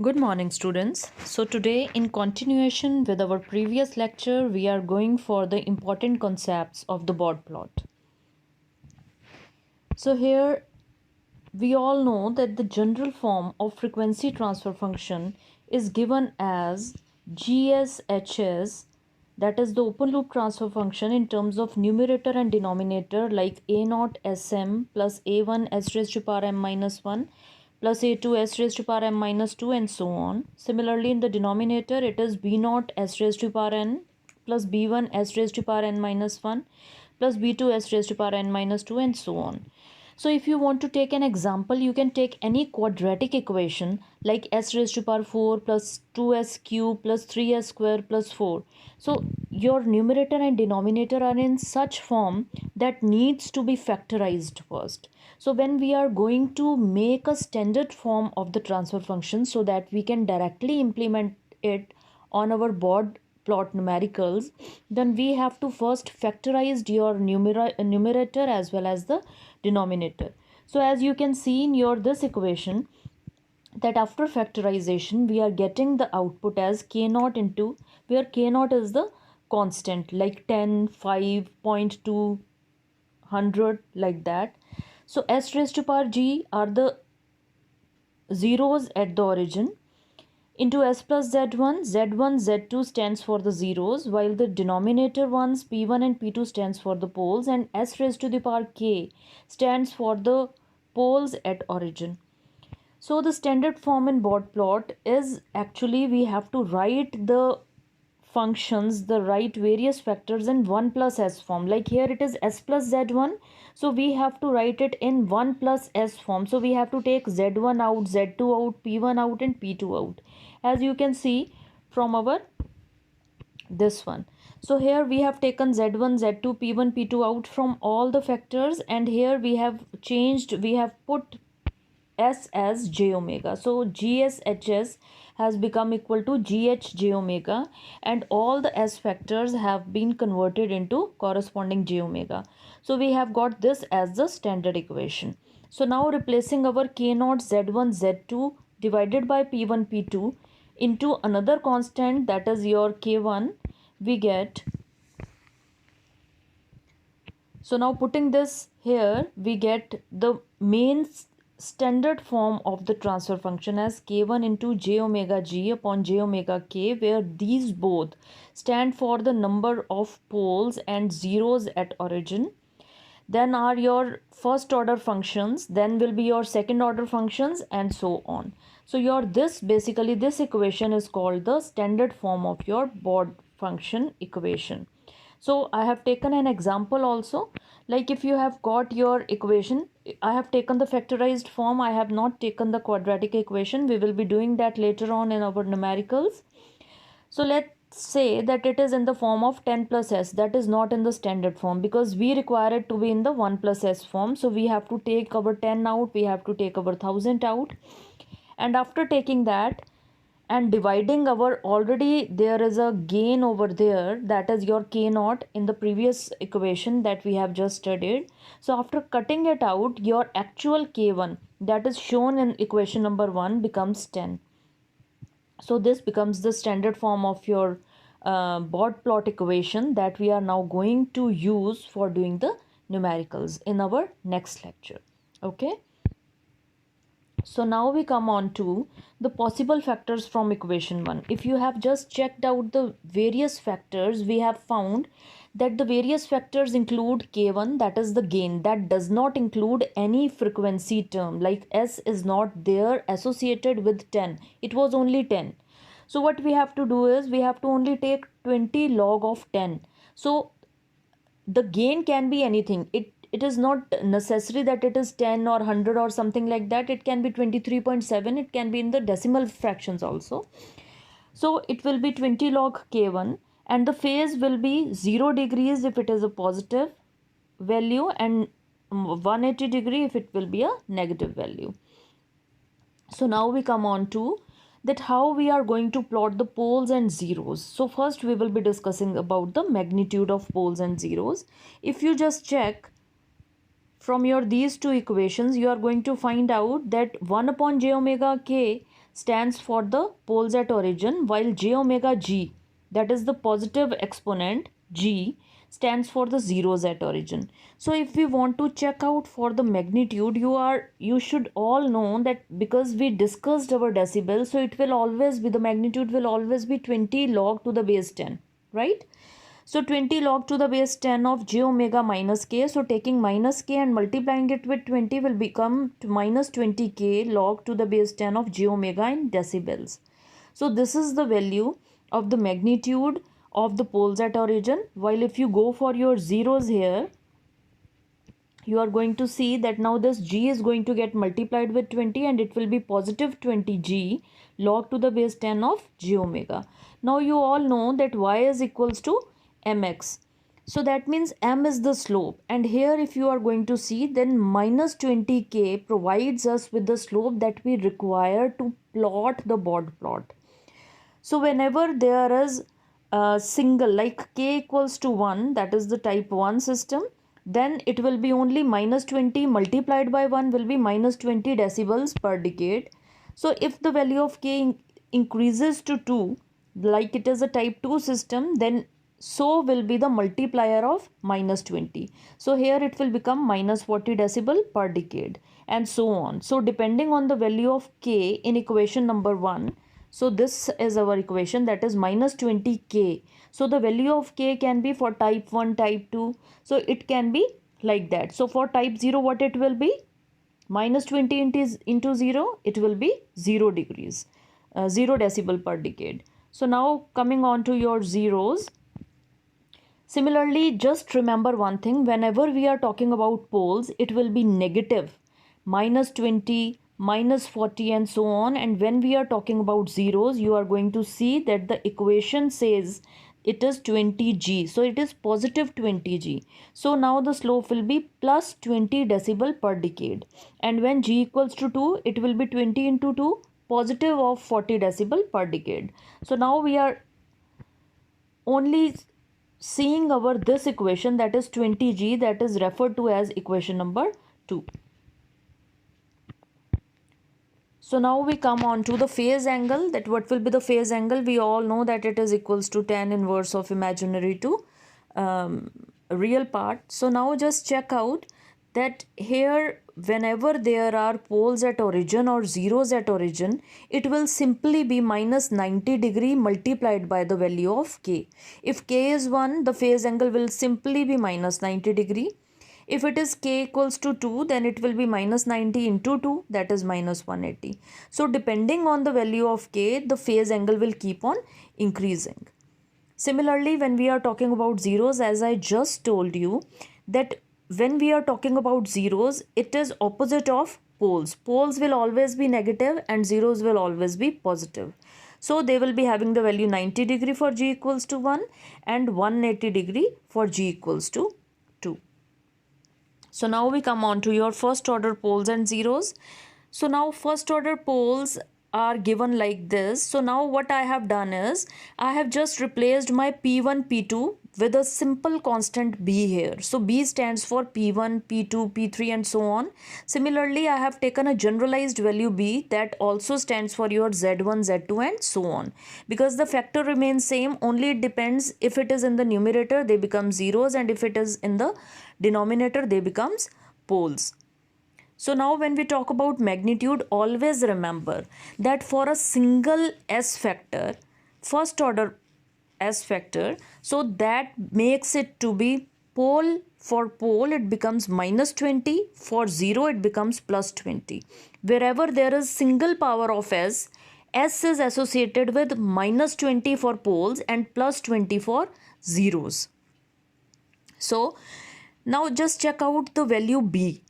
Good morning, students. So, today, in continuation with our previous lecture, we are going for the important concepts of the Bode plot. So, here we all know that the general form of frequency transfer function is given as GSHS, that is the open loop transfer function in terms of numerator and denominator, like A0 Sm plus A1 s raised to power m minus 1 plus A2 s raised to power m minus 2 and so on. Similarly, in the denominator, it is B0 s raised to power n plus B1 s raised to power n minus 1 plus B2 s raised to power n minus 2 and so on. So if you want to take an example, you can take any quadratic equation like s raised to power 4 plus 2s cube plus 3s square plus 4. So your numerator and denominator are in such form that needs to be factorized first. So when we are going to make a standard form of the transfer function so that we can directly implement it on our Bode plot numericals, then we have to first factorize your numerator as well as the denominator. So as you can see in your this equation, that after factorization we are getting the output as k naught into, where k naught is the constant like 10, 5, 0.2, 100, like that. So s raised to power g are the zeros at the origin into s plus z1. Z1, z2 stands for the zeros, while the denominator ones p1 and p2 stands for the poles, and s raised to the power k stands for the poles at origin. So the standard form in Bode plot is actually we have to write the functions, the right various factors in 1 plus s form. Like here it is s plus z1, so we have to write it in 1 plus s form. So we have to take z1 out, z2 out, p1 out and p2 out, as you can see from our this one. So here we have taken z1, z2, p1, p2 out from all the factors, and here we have changed, we have put s as j omega. So GSHS has become equal to GH j omega, and all the s factors have been converted into corresponding j omega. So we have got this as the standard equation. So now replacing our k naught z1 z2 divided by p1 p2 into another constant, that is your k1, we get, so now putting this here, we get the main standard form of the transfer function as k1 into j omega g upon j omega k, where these both stand for the number of poles and zeros at origin. Then are your first order functions, then will be your second order functions, and so on. So your this basically this equation is called the standard form of your Bode function equation. So I have taken an example also, like if you have got your equation, I have taken the factorized form, I have not taken the quadratic equation. We will be doing that later on in our numericals. So let's say that it is in the form of 10 plus s, that is not in the standard form because we require it to be in the 1 plus s form. So we have to take our 10 out, we have to take our 1000 out, and after taking that and dividing our, already there is a gain over there, that is your k naught in the previous equation that we have just studied. So after cutting it out, your actual k1 that is shown in equation number 1 becomes 10. So this becomes the standard form of your Bode plot equation that we are now going to use for doing the numericals in our next lecture. Okay. So now we come on to the possible factors from equation 1. If you have just checked out the various factors, we have found that the various factors include k1, that is the gain, that does not include any frequency term, like s is not there associated with 10, it was only 10. So what we have to do is we have to only take 20 log of 10. So the gain can be anything, it is not necessary that it is 10 or 100 or something like that, it can be 23.7, it can be in the decimal fractions also. So it will be 20 log k1, and the phase will be 0 degrees if it is a positive value, and 180 degree if it will be a negative value. So now we come on to that how we are going to plot the poles and zeros. So first we will be discussing about the magnitude of poles and zeros. If you just check from your these two equations, you are going to find out that 1 upon j omega k stands for the poles at origin, while j omega g, that is the positive exponent g, stands for the zeros at origin. So if we want to check out for the magnitude, you should all know that because we discussed our decibel, so it will always be, the magnitude will always be 20 log to the base 10, right? So 20 log to the base 10 of j omega minus k. So taking minus k and multiplying it with 20 will become minus 20k log to the base 10 of j omega in decibels. So this is the value of the magnitude of the poles at origin. While if you go for your zeros here, you are going to see that now this g is going to get multiplied with 20 and it will be positive 20g log to the base 10 of j omega. Now you all know that y is equals to mx. So that means m is the slope, and here if you are going to see, then minus 20k provides us with the slope that we require to plot the Bode plot. So whenever there is a single like k equals to 1, that is the type 1 system, then it will be only minus 20 multiplied by 1 will be minus 20 decibels per decade. So if the value of k increases to 2, like it is a type 2 system, then so will be the multiplier of minus 20. So here it will become minus 40 decibel per decade, and so on. So depending on the value of k in equation number 1, so this is our equation, that is minus 20k. So the value of k can be for type 1, type 2. So it can be like that. So for type 0, what it will be? Minus 20 into 0, it will be 0 degrees, 0 decibel per decade. So now coming on to your zeros. Similarly, just remember one thing, whenever we are talking about poles, it will be negative, minus 20, minus 40 and so on. And when we are talking about zeros, you are going to see that the equation says it is 20g. So it is positive 20g. So now the slope will be plus 20 decibel per decade. And when g equals to 2, it will be 20 into 2, positive of 40 decibel per decade. So now we are only seeing our this equation, that is 20g, that is referred to as equation number 2. So now we come on to the phase angle, that what will be the phase angle? We all know that it is equals to tan inverse of imaginary to real part. So now just check out that here whenever there are poles at origin or zeros at origin, it will simply be minus 90 degree multiplied by the value of k. If k is 1, the phase angle will simply be minus 90 degree. If it is k equals to 2, then it will be minus 90 into 2, that is minus 180. So depending on the value of k, the phase angle will keep on increasing. Similarly, when we are talking about zeros, as I just told you, that when we are talking about zeros, it is opposite of poles. Poles will always be negative and zeros will always be positive. So they will be having the value 90 degree for g equals to 1 and 180 degree for g equals to 2. So now we come on to your first order poles and zeros. So now first order poles are given like this. So now what I have done is I have just replaced my P1, P2 with a simple constant B here. So B stands for P1, P2, P3 and so on. Similarly, I have taken a generalized value B that also stands for your Z1, Z2 and so on. Because the factor remains same, only it depends if it is in the numerator they become zeros and if it is in the denominator they becomes poles. So now when we talk about magnitude, always remember that for a single S factor, first order S factor, so that makes it to be pole, for pole it becomes minus 20, for 0 it becomes plus 20. Wherever there is single power of S, S is associated with minus 20 for poles and plus 20 for zeros. So now just check out the value B.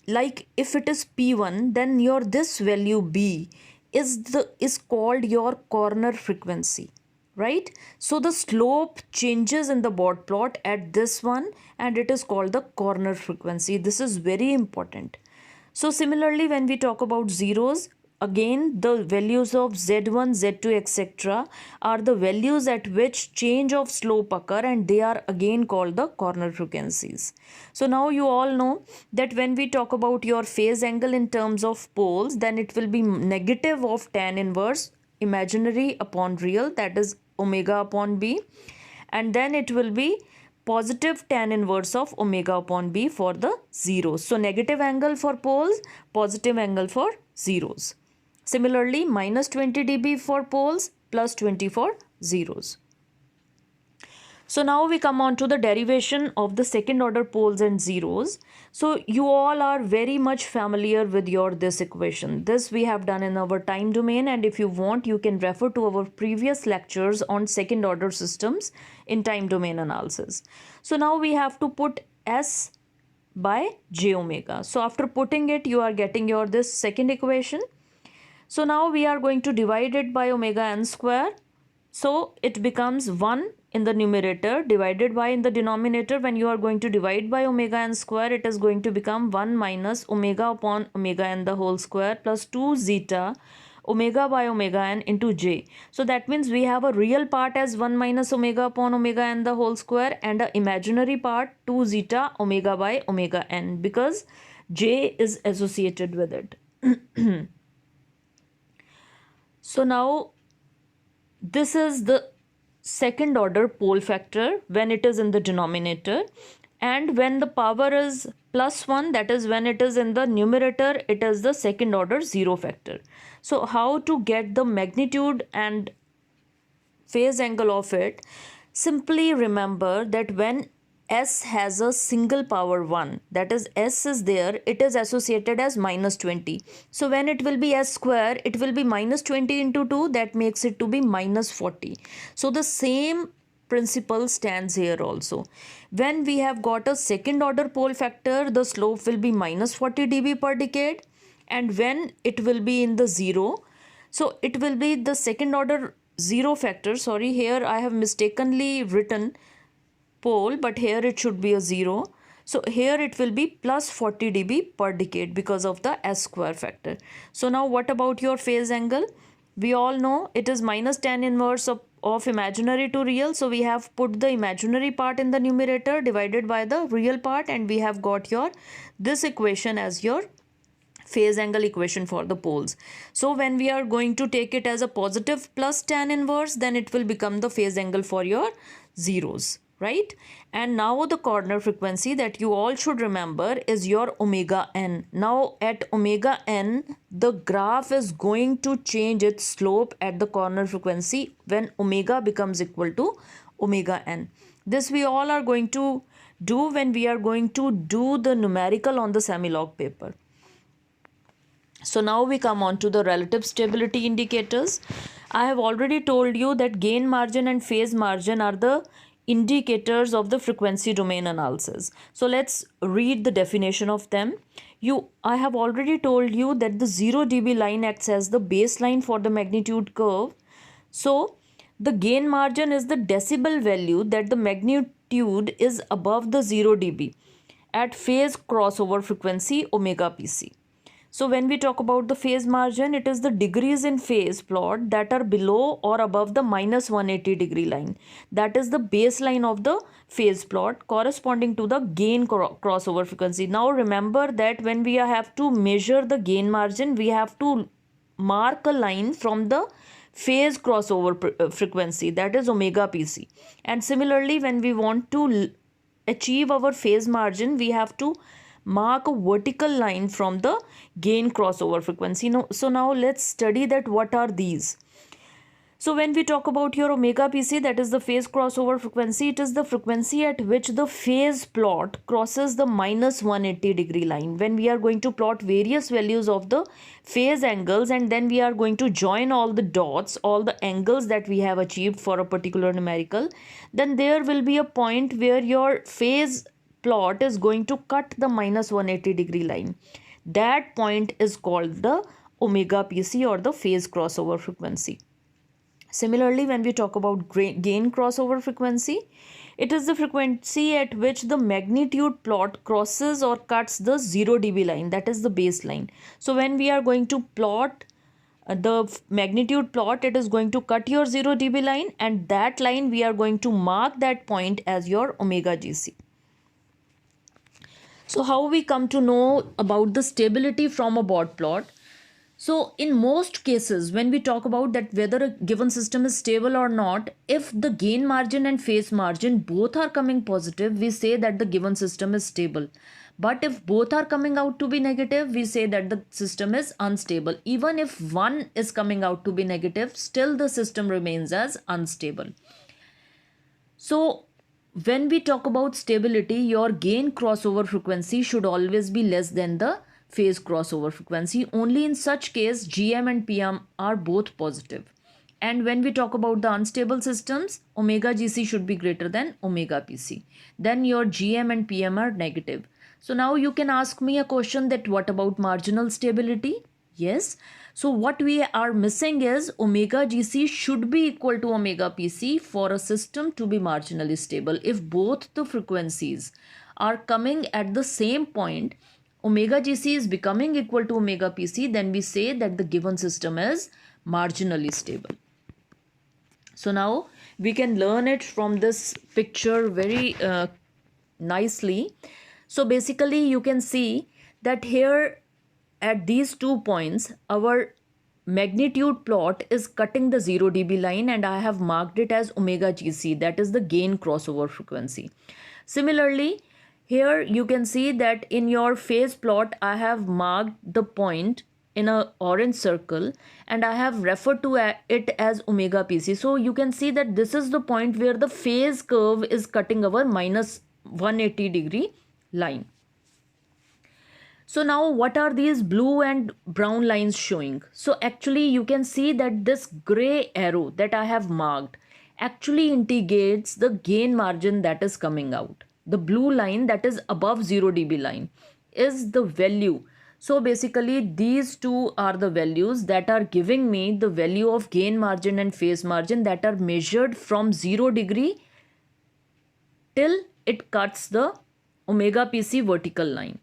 Like if it is P1, then your this value B is called your corner frequency, right? So the slope changes in the Bode plot at this one and it is called the corner frequency. This is very important. So similarly, when we talk about zeros, again the values of z1, z2, etc. are the values at which change of slope occur, and they are again called the corner frequencies. So now you all know that when we talk about your phase angle in terms of poles, then it will be negative of tan inverse imaginary upon real, that is omega upon b, and then it will be positive tan inverse of omega upon b for the zeros. So negative angle for poles, positive angle for zeros. Similarly, minus 20 dB for poles, plus 20 for zeros. So now we come on to the derivation of the second order poles and zeros. So you all are very much familiar with this equation. This we have done in our time domain, and if you want you can refer to our previous lectures on second order systems in time domain analysis. So now we have to put S by j omega. So after putting it, you are getting this second equation. So now we are going to divide it by omega n square. So it becomes 1 in the numerator divided by in the denominator. When you are going to divide by omega n square, it is going to become 1 minus omega upon omega n the whole square plus 2 zeta omega by omega n into j. So that means we have a real part as 1 minus omega upon omega n the whole square, and an imaginary part 2 zeta omega by omega n, because j is associated with it. So now this is the second order pole factor when it is in the denominator, and when the power is plus 1, that is when it is in the numerator, it is the second order zero factor. So how to get the magnitude and phase angle of it? Simply remember that when S has a single power 1, that is S is there, it is associated as minus 20. So when it will be S square, it will be minus 20 into 2, that makes it to be minus 40. So the same principle stands here also. When we have got a second order pole factor, the slope will be minus 40 dB per decade, and when it will be in the zero, so it will be the second order zero factor. Sorry, here I have mistakenly written pole, but here it should be a 0. So here it will be plus 40 dB per decade because of the S square factor. So now what about your phase angle? We all know it is minus tan inverse of imaginary to real. So we have put the imaginary part in the numerator divided by the real part, and we have got this equation as your phase angle equation for the poles. So when we are going to take it as a positive plus tan inverse, then it will become the phase angle for your zeros. Right? And now the corner frequency that you all should remember is your omega n. Now at omega n, the graph is going to change its slope at the corner frequency when omega becomes equal to omega n. This we all are going to do when we are going to do the numerical on the semi-log paper. So now we come on to the relative stability indicators. I have already told you that gain margin and phase margin are the indicators of the frequency domain analysis. So let's read the definition of them. I have already told you that the 0 dB line acts as the baseline for the magnitude curve. So the gain margin is the decibel value that the magnitude is above the 0 dB at phase crossover frequency omega pc. So when we talk about the phase margin, it is the degrees in phase plot that are below or above the minus 180 degree line. That is the baseline of the phase plot corresponding to the gain crossover frequency. Now remember that when we have to measure the gain margin, we have to mark a line from the phase crossover frequency, that is omega pc. And similarly, when we want to achieve our phase margin, we have to mark a vertical line from the gain crossover frequency. So now let's study that what are these. So when we talk about your omega pc, that is the phase crossover frequency, it is the frequency at which the phase plot crosses the minus 180 degree line. When we are going to plot various values of the phase angles, and then we are going to join all the dots, all the angles that we have achieved for a particular numerical, then there will be a point where your phase plot is going to cut the minus 180 degree line. That point is called the omega pc or the phase crossover frequency. Similarly, when we talk about gain crossover frequency, it is the frequency at which the magnitude plot crosses or cuts the 0 dB line, that is the baseline. So when we are going to plot the magnitude plot, it is going to cut your 0 dB line, and that line we are going to mark that point as your omega GC. So how we come to know about the stability from a Bott plot? So in most cases, when we talk about that whether a given system is stable or not, if the gain margin and phase margin both are coming positive, we say that the given system is stable. But if both are coming out to be negative, we say that the system is unstable. Even if one is coming out to be negative, still the system remains as unstable. So when we talk about stability, your gain crossover frequency should always be less than the phase crossover frequency. Only in such case GM and PM are both positive. And when we talk about the unstable systems, omega GC should be greater than omega PC. Then your GM and PM are negative. So now you can ask me a question that what about marginal stability? Yes. So what we are missing is omega GC should be equal to omega PC for a system to be marginally stable. If both the frequencies are coming at the same point, omega GC is becoming equal to omega PC, then we say that the given system is marginally stable. So now we can learn it from this picture very nicely. So basically you can see that here at these 2 points, our magnitude plot is cutting the 0 dB line, and I have marked it as omega GC, that is the gain crossover frequency. Similarly, here you can see that in your phase plot, I have marked the point in a orange circle and I have referred to it as omega PC. So you can see that this is the point where the phase curve is cutting our minus 180 degree line. So now what are these blue and brown lines showing? So actually you can see that this gray arrow that I have marked actually indicates the gain margin that is coming out. The blue line that is above 0 dB line is the value. So basically these two are the values that are giving me the value of gain margin and phase margin that are measured from 0 degree till it cuts the omega PC vertical line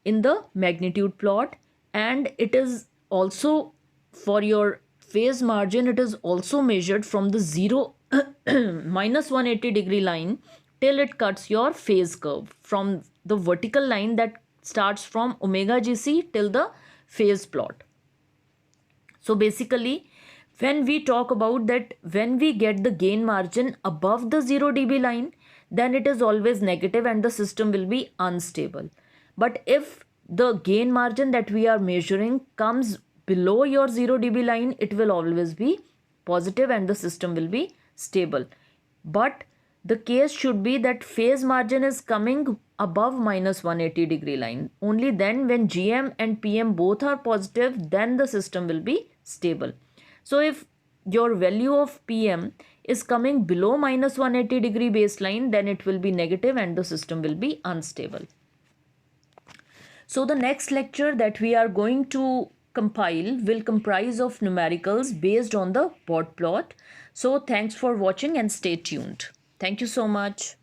in the magnitude plot. And it is also for your phase margin, it is also measured from the 0 minus 180 degree line till it cuts your phase curve from the vertical line that starts from omega GC till the phase plot. So basically when we talk about that, when we get the gain margin above the 0 dB line, then it is always negative and the system will be unstable. But if the gain margin that we are measuring comes below your 0 dB line, it will always be positive and the system will be stable. But the case should be that phase margin is coming above minus 180 degree line. Only then when GM and PM both are positive, then the system will be stable. So if your value of PM is coming below minus 180 degree baseline, then it will be negative and the system will be unstable. So the next lecture that we are going to compile will comprise of numericals based on the Bott plot. So thanks for watching and stay tuned. Thank you so much.